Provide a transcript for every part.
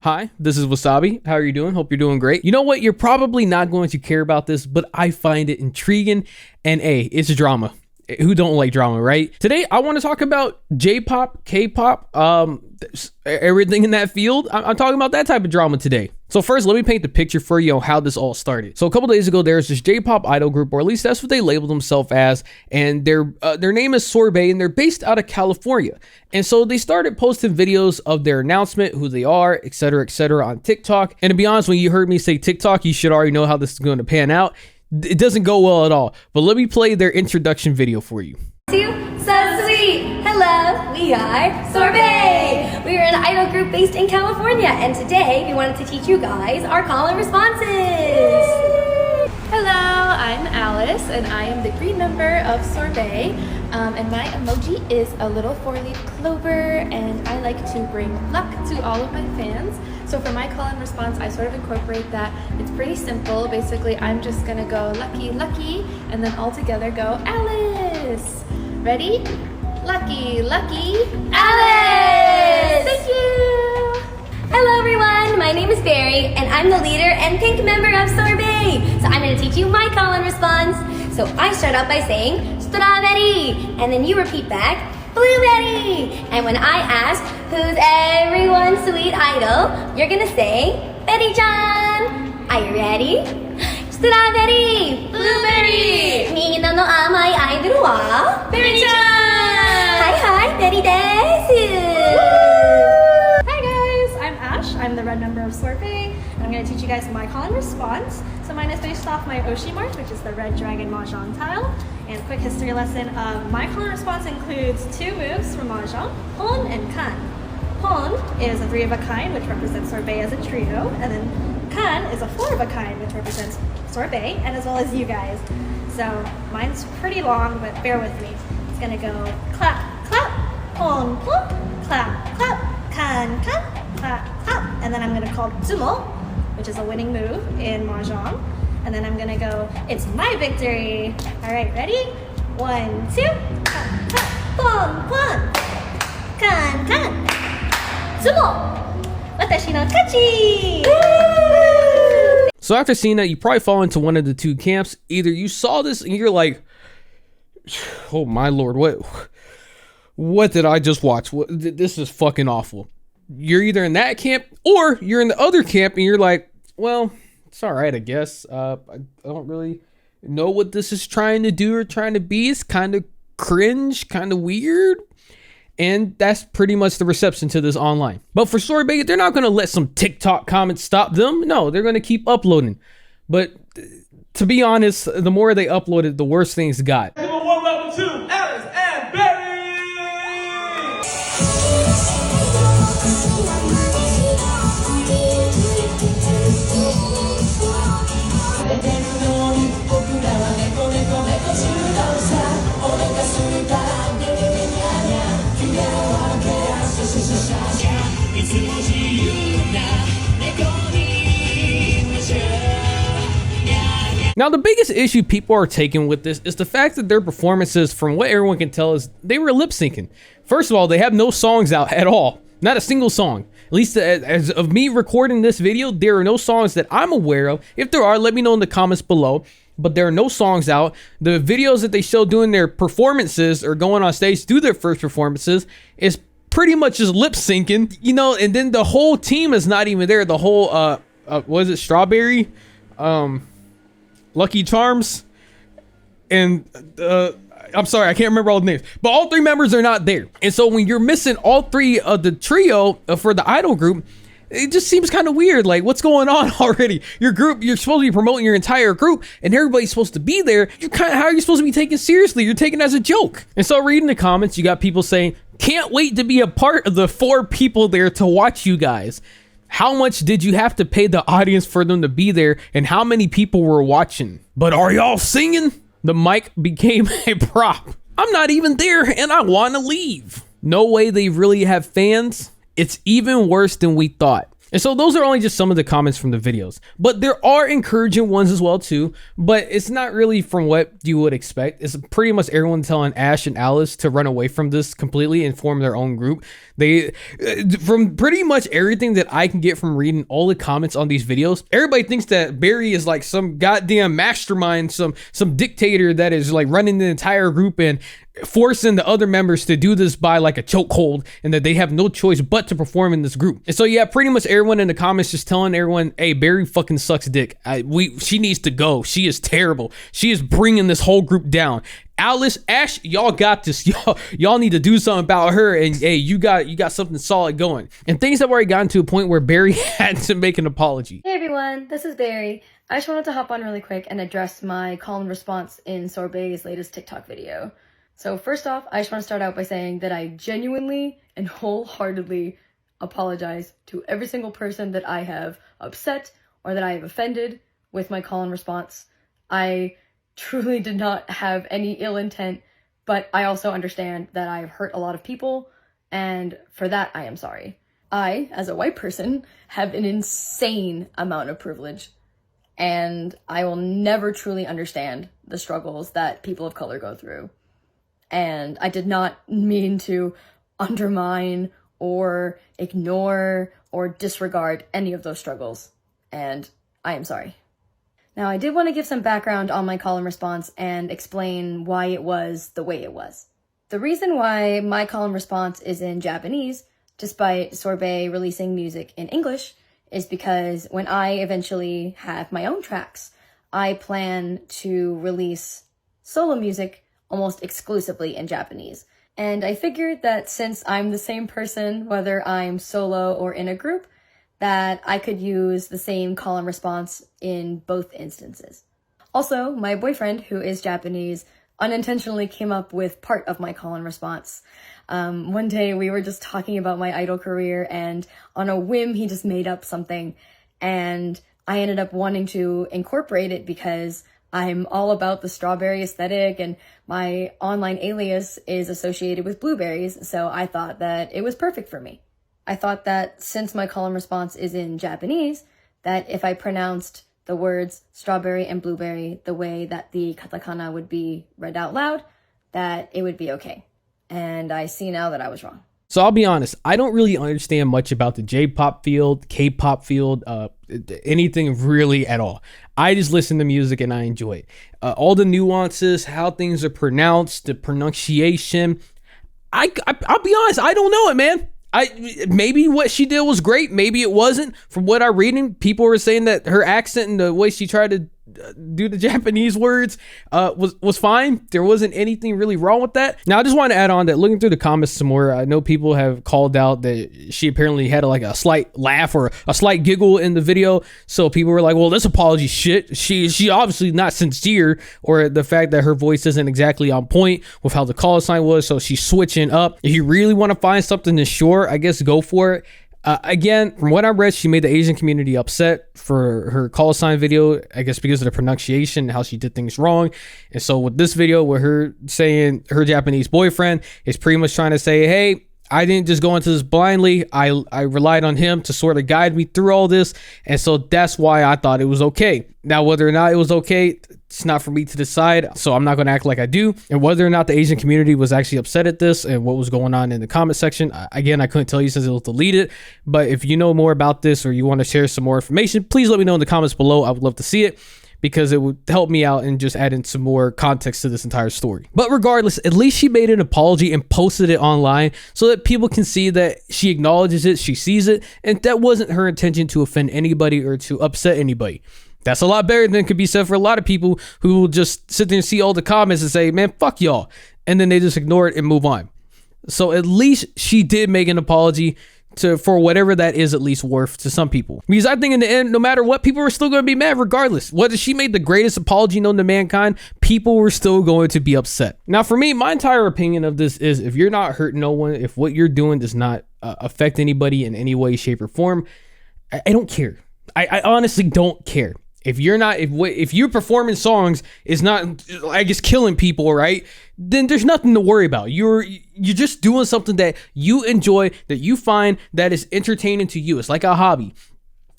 Hi, this is Wasabi. How are you doing? Hope you're doing great. You know what? You're probably not going to care about this, but I find it intriguing. And it's drama. Who don't like drama, right? Today, I want to talk about J-pop, K-pop, everything in that field. I'm talking about that type of drama today. So first, let me paint the picture for you on how this all started. So a couple days ago, there's this J-pop idol group, or at least that's what they labeled themselves as, and their name is Sorb3t, and they're based out of California. And so they started posting videos of their announcement, who they are, etc., on TikTok. And to be honest, when you heard me say TikTok, you should already know how this is going to pan out. It doesn't go well at all, but let me play their introduction video for you. So sweet! Hello, we are Sorb3t! We are an idol group based in California, and today we wanted to teach you guys our call and responses! Hello, I'm Alice, and I am the green member of Sorb3t. And my emoji is a little four-leaf clover, and I like to bring luck to all of my fans. So for my call and response, I sort of incorporate that. It's pretty simple. Basically, I'm just gonna go lucky, lucky, and then all together go Alice. Ready? Lucky, lucky, Alice! Thank you! Hello everyone, my name is Barry, and I'm the leader and pink member of Sorb3t. So I'm gonna teach you my call and response. So I start out by saying strawberry, and then you repeat back blueberry. And when I ask who's everyone's sweet idol, you're gonna say Betty-chan. Are you ready? Strawberry, blueberry. みんなの甘いアイドルは Betty-chan. Hi, Betty desu. Hi guys, I'm Ash. I'm the red member of Sorb3t, and I'm going to teach you guys my call and response. So mine is based off my Oshi mark, which is the red dragon Mahjong tile. And quick history lesson, my call and response includes two moves from Mahjong, Pon and Kan. Pon is a 3 of a kind, which represents Sorb3t as a trio, and then Kan is a 4 of a kind, which represents Sorb3t, and as well as you guys. So mine's pretty long, but bear with me. It's gonna go clap, clap, Pon, Pon, clap, clap, Kan, Kan, clap, clap, and then I'm gonna call Tsumo, which is a winning move in Mahjong. And then I'm gonna go, it's my victory. All right, ready? 1, 2, clap, clap, Pon, Pon, Kan, Kan, Tsumo, watashi no kachi! So after seeing that, you probably fall into one of the two camps. Either you saw this and you're like, oh my lord, what did I just watch? This is fucking awful. You're either in that camp or you're in the other camp and you're like, well, it's all right, I guess. I don't really know what this is trying to do or trying to be. It's kind of cringe, kind of weird. And that's pretty much the reception to this online. But for Sorb3t, they're not going to let some TikTok comments stop them. No, they're going to keep uploading. But to be honest, the more they uploaded, the worse things got. Level 1, level 2, Alice and Barry! Now, the biggest issue people are taking with this is the fact that their performances, from what everyone can tell, is they were lip syncing. First of all, they have no songs out at all. Not a single song. At least as of me recording this video, there are no songs that I'm aware of. If there are, let me know in the comments below. But there are no songs out. The videos that they show doing their performances or going on stage to do their first performances is pretty much just lip syncing, you know, and then the whole team is not even there. The whole, what is it, Strawberry? Lucky Charms, and I'm sorry, I can't remember all the names, but all 3 members are not there. And so when you're missing all 3 of the trio for the idol group, it just seems kind of weird. Like, what's going on already? Your group, you're supposed to be promoting your entire group, and everybody's supposed to be there. How are you supposed to be taken seriously? You're taken as a joke. And so reading the comments, you got people saying, can't wait to be a part of the 4 people there to watch you guys. How much did you have to pay the audience for them to be there, and how many people were watching? But are y'all singing? The mic became a prop. I'm not even there and I want to leave. No way they really have fans. It's even worse than we thought. And so those are only just some of the comments from the videos, but there are encouraging ones as well too, but it's not really from what you would expect. It's pretty much everyone telling Ash and Alice to run away from this completely and form their own group. They, from pretty much everything that I can get from reading all the comments on these videos, everybody thinks that Barry is like some goddamn mastermind, some dictator that is like running the entire group and forcing the other members to do this by like a chokehold, and that they have no choice but to perform in this group. And so yeah, pretty much everyone in the comments just telling everyone, hey, Barry fucking sucks dick. She needs to go. She is terrible. She is bringing this whole group down. Alice, Ash, y'all got this. Y'all need to do something about her, and hey, you got something solid going. And things have already gotten to a point where Barry had to make an apology. Hey everyone, this is Barry. I just wanted to hop on really quick and address my call and response in Sorb3t's latest TikTok video. So first off, I just want to start out by saying that I genuinely and wholeheartedly apologize to every single person that I have upset or that I have offended with my call and response. I truly did not have any ill intent, but I also understand that I've hurt a lot of people, and for that I am sorry. I, as a white person, have an insane amount of privilege, and I will never truly understand the struggles that people of color go through. And I did not mean to undermine or ignore or disregard any of those struggles, and I am sorry. Now, I did want to give some background on my call and response and explain why it was the way it was. The reason why my call and response is in Japanese, despite Sorb3t releasing music in English, is because when I eventually have my own tracks, I plan to release solo music almost exclusively in Japanese. And I figured that since I'm the same person, whether I'm solo or in a group, that I could use the same call and response in both instances. Also, my boyfriend, who is Japanese, unintentionally came up with part of my call and response. One day we were just talking about my idol career, and on a whim he just made up something, and I ended up wanting to incorporate it because I'm all about the strawberry aesthetic, and my online alias is associated with blueberries, so I thought that it was perfect for me. I thought that since my call and response is in Japanese, that if I pronounced the words strawberry and blueberry the way that the katakana would be read out loud, that it would be okay. And I see now that I was wrong. So I'll be honest, I don't really understand much about the J-pop field, K-pop field, anything really at all. I just listen to music and I enjoy it. All the nuances, how things are pronounced, the pronunciation. I'll be honest, I don't know it, man. Maybe what she did was great, maybe it wasn't. From what I'm reading, people were saying that her accent and the way she tried to do the Japanese words was fine. There wasn't anything really wrong with that. Now I just want to add on that looking through the comments some more, I know people have called out that she apparently had a slight laugh or a slight giggle in the video, so people were like, well, this apology shit, she obviously not sincere, or the fact that her voice isn't exactly on point with how the call sign was, so she's switching up. If you really want to find something to shore, I guess go for it. Again, from what I read, she made the Asian community upset for her call sign video, I guess because of the pronunciation and how she did things wrong. And so with this video, with her saying her Japanese boyfriend is pretty much trying to say, hey, I didn't just go into this blindly. I relied on him to sort of guide me through all this. And so that's why I thought it was okay. Now, whether or not it was okay, it's not for me to decide, so I'm not going to act like I do. And whether or not the Asian community was actually upset at this and what was going on in the comment section, again, I couldn't tell you since it was deleted. But if you know more about this or you want to share some more information, please let me know in the comments below. I would love to see it, because it would help me out and just add in some more context to this entire story. But regardless, at least she made an apology and posted it online so that people can see that she acknowledges it, she sees it, and that wasn't her intention to offend anybody or to upset anybody. That's a lot better than could be said for a lot of people who will just sit there and see all the comments and say, man, fuck y'all, and then they just ignore it and move on. So at least she did make an apology for whatever that is at least worth to some people. Because I think in the end, no matter what, people are still going to be mad regardless. Whether she made the greatest apology known to mankind, people were still going to be upset. Now for me, my entire opinion of this is, if you're not hurting no one, if what you're doing does not affect anybody in any way, shape, or form, I don't care. I honestly don't care. If you're not, if you performing songs is not, I guess, killing people, right? Then there's nothing to worry about. You're just doing something that you enjoy, that you find that is entertaining to you. It's like a hobby.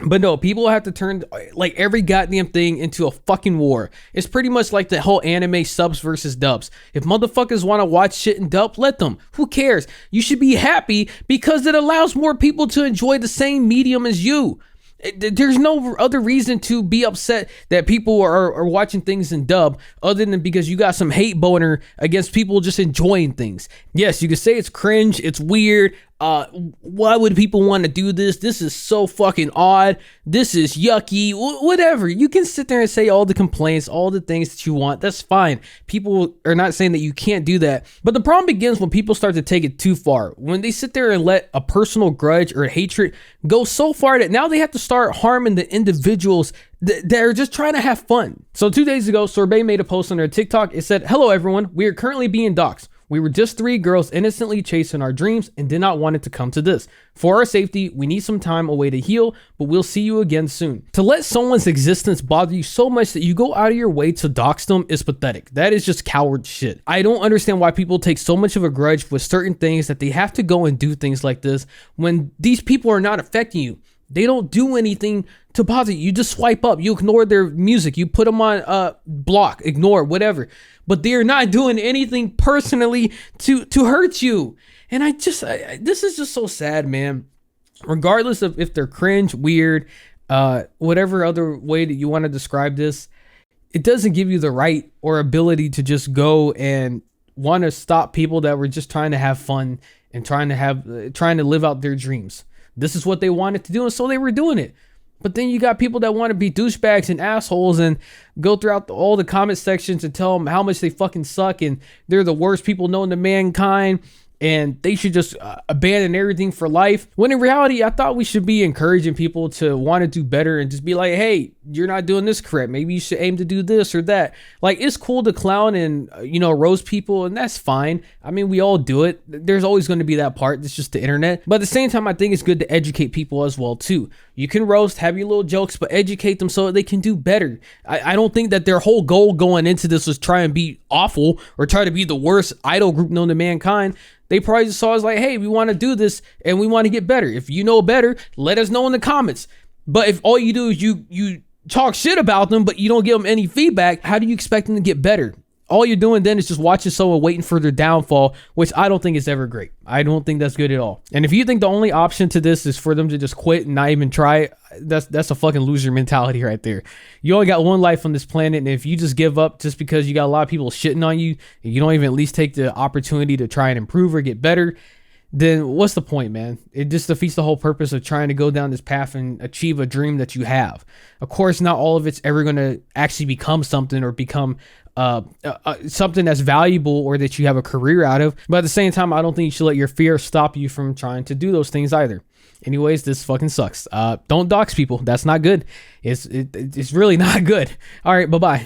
But no, people have to turn like every goddamn thing into a fucking war. It's pretty much like the whole anime subs versus dubs. If motherfuckers want to watch shit in dub, let them. Who cares? You should be happy because it allows more people to enjoy the same medium as you. There's no other reason to be upset that people are watching things in dub other than because you got some hate boner against people just enjoying things. Yes, you can say it's cringe, it's weird. Why would people want to do this? This is so fucking odd. This is yucky. Whatever. You can sit there and say all the complaints, all the things that you want. That's fine. People are not saying that you can't do that. But the problem begins when people start to take it too far. When they sit there and let a personal grudge or hatred go so far that now they have to start harming the individuals that are just trying to have fun. So 2 days ago, Sorb3t made a post on their TikTok. It said, "Hello everyone. We are currently being doxxed. We were just 3 girls innocently chasing our dreams and did not want it to come to this. For our safety, we need some time away to heal, but we'll see you again soon." To let someone's existence bother you so much that you go out of your way to dox them is pathetic. That is just coward shit. I don't understand why people take so much of a grudge with certain things that they have to go and do things like this when these people are not affecting you. They don't do anything to bother you. You just swipe up. You ignore their music. You put them on block, ignore, whatever. But they're not doing anything personally to hurt you. And this is just so sad, man. Regardless of if they're cringe, weird, whatever other way that you want to describe this, it doesn't give you the right or ability to just go and want to stop people that were just trying to have fun and trying to live out their dreams. This is what they wanted to do, and so they were doing it. But then you got people that want to be douchebags and assholes and go throughout all the comment sections and tell them how much they fucking suck and they're the worst people known to mankind and they should just abandon everything for life. When in reality, I thought we should be encouraging people to want to do better and just be like, hey, you're not doing this correct. Maybe you should aim to do this or that. Like, it's cool to clown and, roast people, and that's fine. I mean, we all do it. There's always going to be that part. It's just the internet. But at the same time, I think it's good to educate people as well, too. You can roast, have your little jokes, but educate them so that they can do better. I don't think that their whole goal going into this was try and be awful or try to be the worst idol group known to mankind. They probably just saw us like, hey, we want to do this and we want to get better. If you know better, let us know in the comments. But if all you do is you talk shit about them, but you don't give them any feedback, how do you expect them to get better? All you're doing then is just watching someone waiting for their downfall, which I don't think is ever great. I don't think that's good at all. And if you think the only option to this is for them to just quit and not even try, that's a fucking loser mentality right there. You only got one life on this planet, and if you just give up just because you got a lot of people shitting on you, and you don't even at least take the opportunity to try and improve or get better, then what's the point, man? It just defeats the whole purpose of trying to go down this path and achieve a dream that you have. Of course, not all of it's ever going to actually become something or become something that's valuable or that you have a career out of. But at the same time, I don't think you should let your fear stop you from trying to do those things either. Anyways, this fucking sucks. Don't dox people. That's not good. It's really not good. All right, bye-bye.